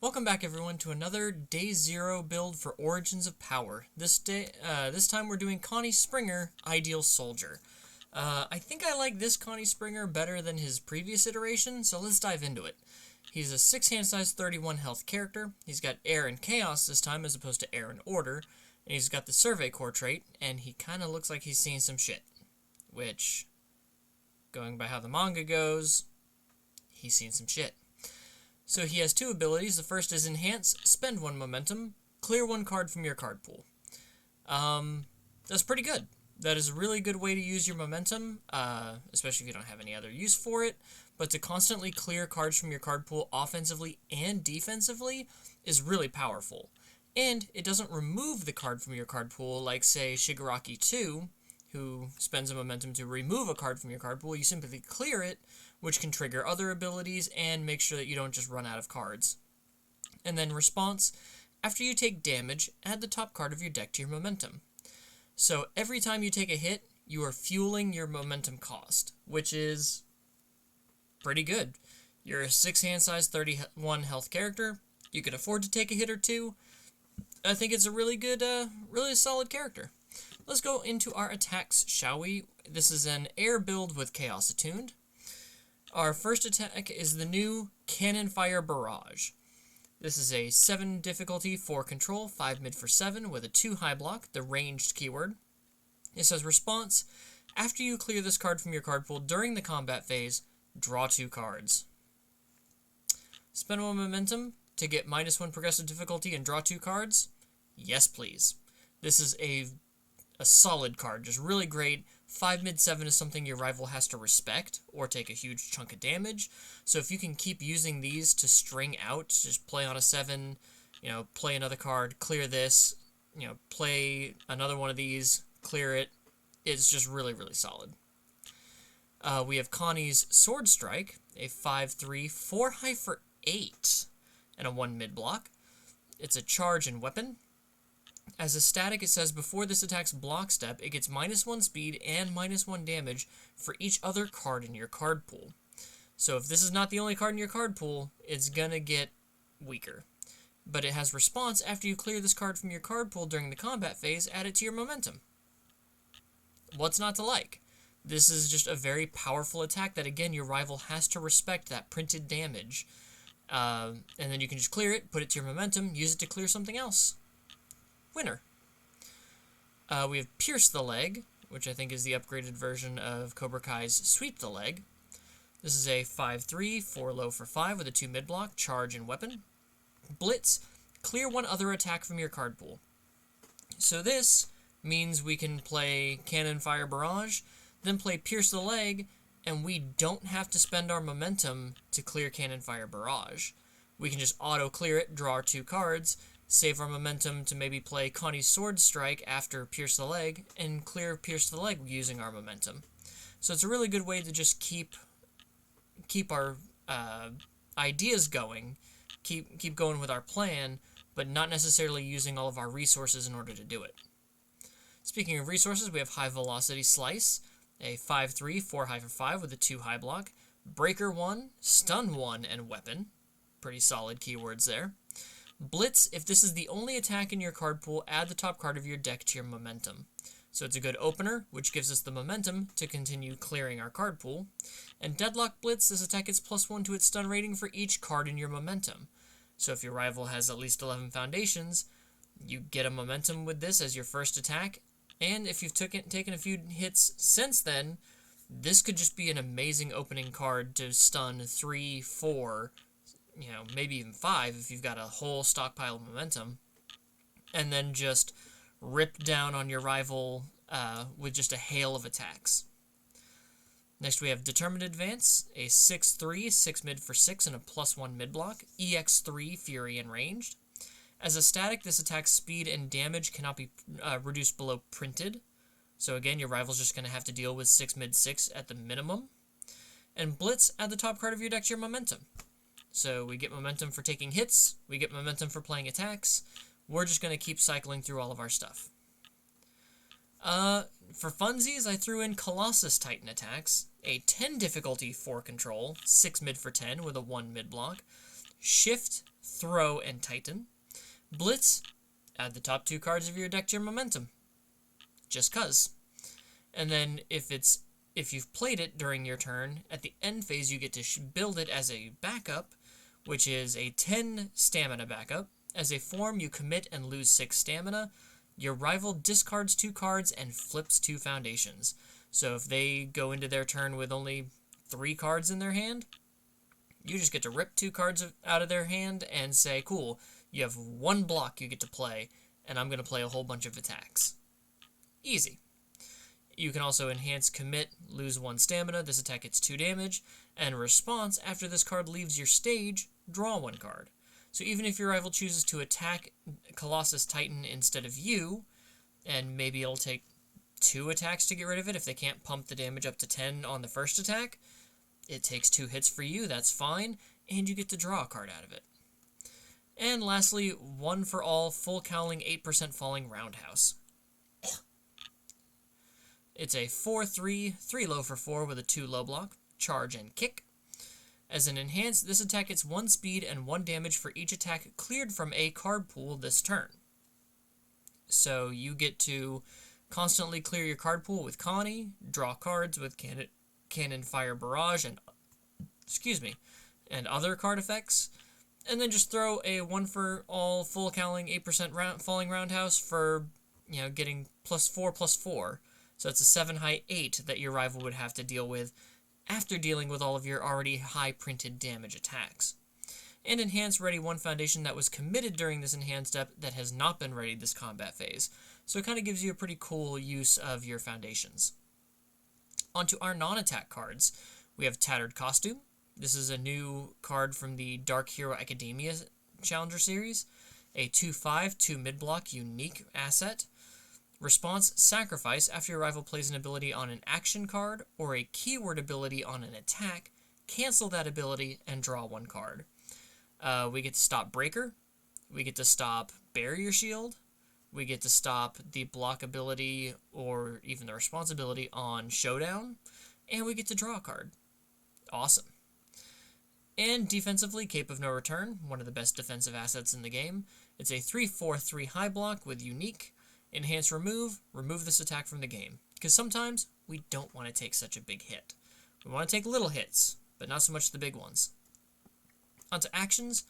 Welcome back, everyone, to another Day Zero build for Origins of Power. This time we're doing Connie Springer, Ideal Soldier. I think I like this Connie Springer better than his previous iteration, so let's dive into it. He's a 6 hand size, 31 health character. He's got Air and Chaos this time as opposed to Air and Order. And he's got the Survey Core trait, and he kind of looks like he's seen some shit. Which, going by how the manga goes, he's seen some shit. So he has two abilities. The first is Enhance, spend 1 momentum, clear 1 card from your card pool. That's pretty good. That is a really good way to use your momentum, especially if you don't have any other use for it. But to constantly clear cards from your card pool offensively and defensively is really powerful. And it doesn't remove the card from your card pool like, say, Shigaraki 2, who spends a momentum to remove a card from your card pool. You simply clear it, which can trigger other abilities and make sure that you don't just run out of cards. And then response, after you take damage, add the top card of your deck to your momentum. So every time you take a hit, you are fueling your momentum cost, which is pretty good. You're a 6 hand size, 31 health character. You can afford to take a hit or two. I think it's a really good, really solid character. Let's go into our attacks, shall we? This is an air build with Chaos attuned. Our first attack is the new Cannon Fire Barrage. This is a 7 difficulty, 4 control, 5 mid for 7 with a 2 high block, the ranged keyword. It says response, after you clear this card from your card pool during the combat phase, draw 2 cards. Spend 1 momentum to get -1 progressive difficulty and draw 2 cards? Yes, please. This is a solid card, just really great. 5 mid 7 is something your rival has to respect or take a huge chunk of damage. So if you can keep using these to string out, just play on a 7, play another card, clear this, play another one of these, clear it, it's just really, really solid. We have Connie's Sword Strike, a 5/3, 4 high for 8, and a 1 mid block. It's a charge and weapon. As a static, it says before this attack's block step, it gets -1 speed and -1 damage for each other card in your card pool. So if this is not the only card in your card pool, it's gonna get weaker. But it has response after you clear this card from your card pool during the combat phase, add it to your momentum. What's not to like? This is just a very powerful attack that, again, your rival has to respect that printed damage. And then you can just clear it, put it to your momentum, use it to clear something else. Winner. We have Pierce the Leg, which I think is the upgraded version of Cobra Kai's Sweep the Leg. This is a 5/3, 4 low for 5 with a 2 mid block, charge and weapon. Blitz, clear 1 other attack from your card pool. So this means we can play Cannon Fire Barrage, then play Pierce the Leg, and we don't have to spend our momentum to clear Cannon Fire Barrage. We can just auto clear it, draw our 2 cards, save our momentum to maybe play Connie's Sword Strike after Pierce the Leg, and clear Pierce the Leg using our momentum. So it's a really good way to just keep our ideas going, keep going with our plan, but not necessarily using all of our resources in order to do it. Speaking of resources, we have High Velocity Slice, a 5/3, 4 high for 5 with a 2 high block, Breaker 1, Stun 1, and Weapon. Pretty solid keywords there. Blitz, if this is the only attack in your card pool, add the top card of your deck to your momentum. So it's a good opener, which gives us the momentum to continue clearing our card pool. And Deadlock Blitz, this attack gets +1 to its stun rating for each card in your momentum. So if your rival has at least 11 foundations, you get a momentum with this as your first attack. And if you've taken a few hits since then, this could just be an amazing opening card to stun 3, 4, maybe even 5 if you've got a whole stockpile of momentum, and then just rip down on your rival with just a hail of attacks. Next we have Determined Advance, a 6/3, 6 mid for 6 and a +1 mid block, EX3, Fury and ranged. As a static, this attack's speed and damage cannot be reduced below printed. So again, your rival's just going to have to deal with 6 mid 6 at the minimum. And Blitz, add the top card of your deck to your momentum. So we get momentum for taking hits, we get momentum for playing attacks. We're just going to keep cycling through all of our stuff. For funsies, I threw in Colossus Titan attacks, a 10 difficulty 4 control, 6 mid for 10 with a 1 mid block, Shift Throw, and Titan. Blitz, add the top 2 cards of your deck to your momentum. Just 'cause. And then if you've played it during your turn, at the end phase you get to build it as a backup, which is a 10 stamina backup. As a form, you commit and lose 6 stamina. Your rival discards 2 cards and flips 2 foundations. So if they go into their turn with only 3 cards in their hand, you just get to rip 2 cards out of their hand and say, cool, you have 1 block you get to play, and I'm going to play a whole bunch of attacks. Easy. You can also enhance commit, lose 1 stamina. This attack gets 2 damage. And response, after this card leaves your stage, draw 1 card. So even if your rival chooses to attack Colossus Titan instead of you, and maybe it'll take 2 attacks to get rid of it if they can't pump the damage up to 10 on the first attack, it takes 2 hits for you, that's fine, and you get to draw a card out of it. And lastly, 1 for all, full cowling, 8% falling roundhouse. It's a 4/3, 3 low for 4 with a 2 low block, charge and kick. As an enhance, this attack gets 1 speed and 1 damage for each attack cleared from a card pool this turn. So you get to constantly clear your card pool with Connie, draw cards with cannon fire barrage and other card effects, and then just throw a 1 for all full cowling 8% falling roundhouse for getting +4/+4. So it's a 7 high 8 that your rival would have to deal with after dealing with all of your already high printed damage attacks. And enhance, ready 1 foundation that was committed during this enhance step that has not been ready this combat phase. So it kind of gives you a pretty cool use of your foundations. Onto our non-attack cards, we have Tattered Costume. This is a new card from the Dark Hero Academia Challenger series. A 2/5, 2 mid-block unique asset. Response, sacrifice, after your rival plays an ability on an action card or a keyword ability on an attack, cancel that ability and draw 1 card. We get to stop Breaker, we get to stop Barrier Shield, we get to stop the block ability or even the responsibility on Showdown, and we get to draw a card. Awesome. And defensively, Cape of No Return, one of the best defensive assets in the game. It's a 3/4/3 high block with unique. Enhance, remove this attack from the game. Because sometimes we don't want to take such a big hit. We want to take little hits, but not so much the big ones. Onto actions,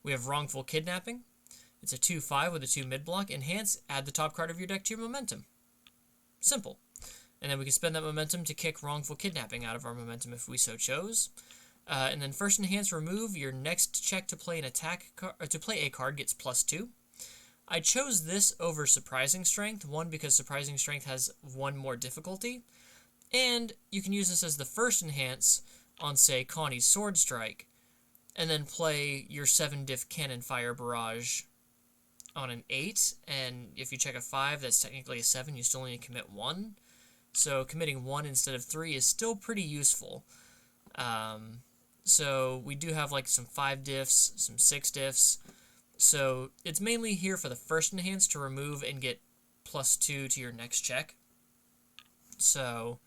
we have Wrongful Kidnapping. It's a 2/5 with a 2 mid-block. Enhance, add the top card of your deck to your momentum. Simple. And then we can spend that momentum to kick Wrongful Kidnapping out of our momentum if we so chose. And then first enhance, remove your next check to play to play a card gets +2. I chose this over Surprising Strength, 1 because Surprising Strength has 1 more difficulty, and you can use this as the first enhance on, say, Connie's Sword Strike, and then play your 7 diff Cannon Fire Barrage on an 8, and if you check a 5, that's technically a 7, you still need to commit 1, so committing 1 instead of 3 is still pretty useful. So we do have like some 5 diffs, some 6 diffs. So it's mainly here for the first enhance to remove and get +2 to your next check. So,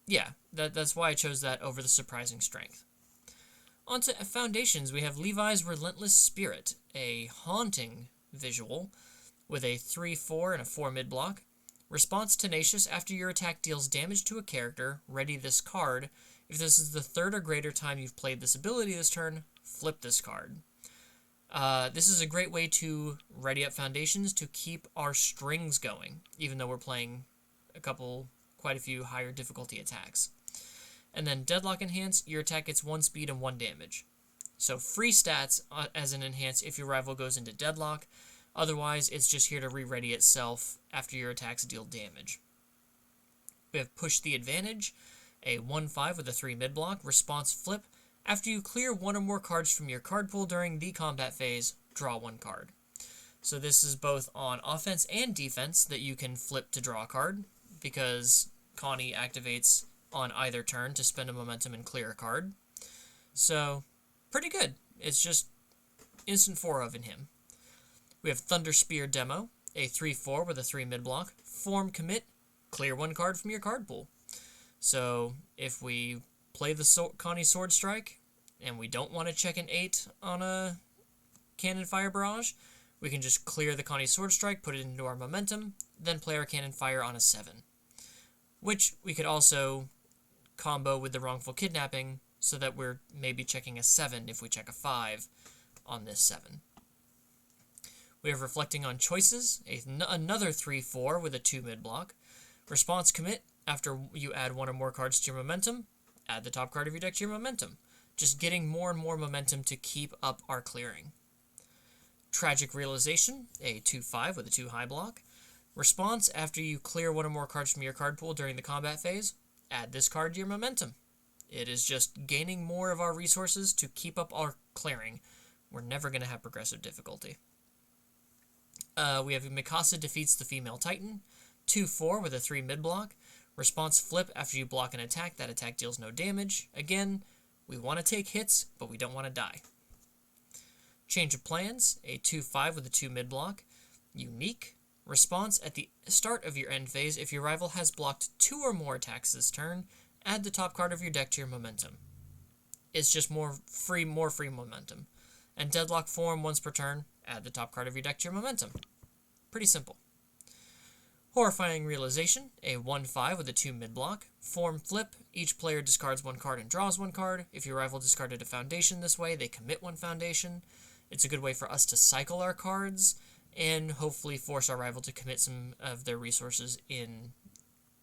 yeah, that's why I chose that over the Surprising Strength. Onto foundations, we have Levi's Relentless Spirit, a haunting visual with a 3/4 and a 4 mid-block. Response, Tenacious, after your attack deals damage to a character, ready this card. If this is the 3rd or greater time you've played this ability this turn, flip this card. This is a great way to ready up foundations to keep our strings going, even though we're playing quite a few higher difficulty attacks. And then Deadlock Enhance, your attack gets 1 speed and 1 damage. So free stats as an enhance if your rival goes into Deadlock. Otherwise, it's just here to re-ready itself after your attacks deal damage. We have Push the Advantage, a 1/5 with a 3 mid-block. Response, flip. After you clear 1 or more cards from your card pool during the combat phase, draw 1 card. So this is both on offense and defense that you can flip to draw a card, because Connie activates on either turn to spend a momentum and clear a card. So, pretty good. It's just instant 4 of in him. We have Thunder Spear Demo, a 3/4 with a 3 mid-block. Form commit, clear 1 card from your card pool. So, if we play the Connie Sword Strike, and we don't want to check an 8 on a Cannon Fire Barrage, we can just clear the Connie Sword Strike, put it into our momentum, then play our Cannon Fire on a 7. Which we could also combo with the Wrongful Kidnapping, so that we're maybe checking a 7 if we check a 5 on this 7. We have Reflecting on Choices, another 3/4 with a 2 mid-block. Response Commit, after you add 1 or more cards to your momentum, add the top card of your deck to your momentum. Just getting more and more momentum to keep up our clearing. Tragic Realization, a 2/5 with a 2 high block. Response, after you clear 1 or more cards from your card pool during the combat phase, add this card to your momentum. It is just gaining more of our resources to keep up our clearing. We're never going to have progressive difficulty. We have Mikasa Defeats the Female Titan, 2/4 with a 3 mid-block. Response Flip, after you block an attack, that attack deals no damage. Again, we want to take hits, but we don't want to die. Change of Plans, a 2/5 with a 2 mid-block. Unique. Response, at the start of your end phase, if your rival has blocked 2 or more attacks this turn, add the top card of your deck to your momentum. It's just more free momentum. And Deadlock form once per turn, add the top card of your deck to your momentum. Pretty simple. Horrifying Realization, a 1/5 with a 2 mid-block. Form Flip, each player discards 1 card and draws 1 card. If your rival discarded a foundation this way, they commit 1 foundation. It's a good way for us to cycle our cards, and hopefully force our rival to commit some of their resources in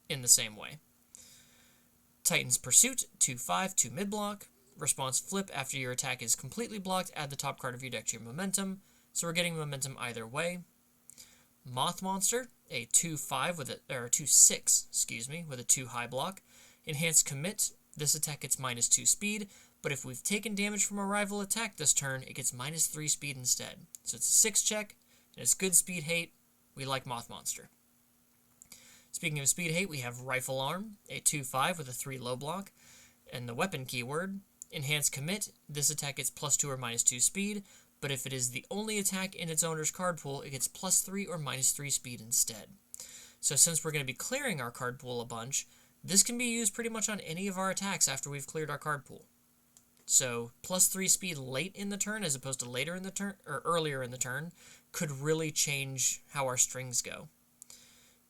the same way. Titan's Pursuit, 2/5, 2 mid-block. Response Flip, after your attack is completely blocked, add the top card of your deck to your momentum. So we're getting momentum either way. Moth Monster, a 2/5 with a 2/6, with a 2 high block. Enhanced Commit, this attack gets -2 speed, but if we've taken damage from a rival attack this turn, it gets -3 speed instead. So it's a 6 check, and it's good speed hate. We like Moth Monster. Speaking of speed hate, we have Rifle Arm, a 2/5 with a 3 low block, and the weapon keyword. Enhanced Commit, this attack gets +2 or -2 speed, but if it is the only attack in its owner's card pool, it gets +3 or -3 speed instead. So since we're going to be clearing our card pool a bunch, this can be used pretty much on any of our attacks after we've cleared our card pool. So +3 speed late in the turn as opposed to later in the turn, or earlier in the turn, could really change how our strings go.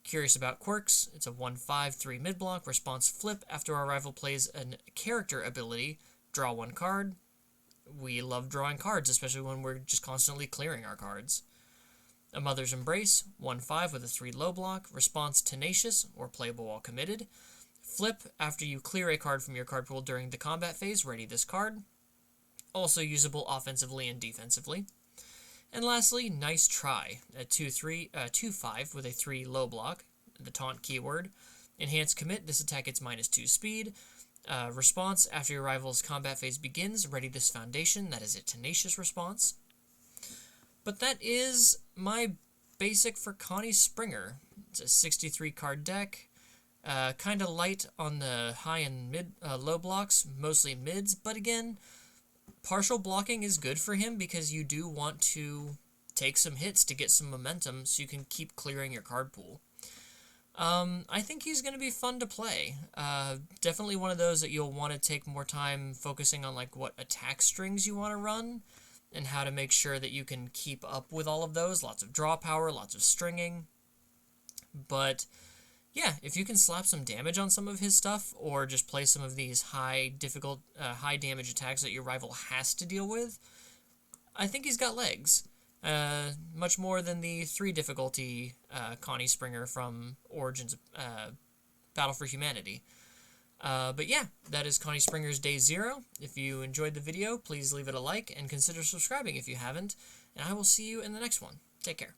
Curious About Quirks, it's a 1/5, 3 mid-block. Response Flip, after our rival plays a character ability, draw 1 card. We love drawing cards, especially when we're just constantly clearing our cards. A Mother's Embrace, 1/5 with a 3 low block. Response Tenacious, or playable while committed. Flip, after you clear a card from your card pool during the combat phase, ready this card. Also usable offensively and defensively. And lastly, Nice Try, a 2/5 with a 3 low block, the taunt keyword. Enhanced Commit, this attack gets -2 speed. Response, after your rival's combat phase begins, ready this foundation. That is a Tenacious response. But that is my basic for Connie Springer. It's a 63 card deck. Kind of light on the high and low blocks, mostly mids, but again, partial blocking is good for him because you do want to take some hits to get some momentum so you can keep clearing your card pool. I think he's going to be fun to play. Definitely one of those that you'll want to take more time focusing on like what attack strings you want to run and how to make sure that you can keep up with all of those. Lots of draw power, lots of stringing. But yeah, if you can slap some damage on some of his stuff or just play some of these high damage attacks that your rival has to deal with, I think he's got legs. Much more than the 3 difficulty Connie Springer from Origins Battle for Humanity. But yeah, that is Connie Springer's Day 0. If you enjoyed the video, please leave it a like and consider subscribing if you haven't. And I will see you in the next one. Take care.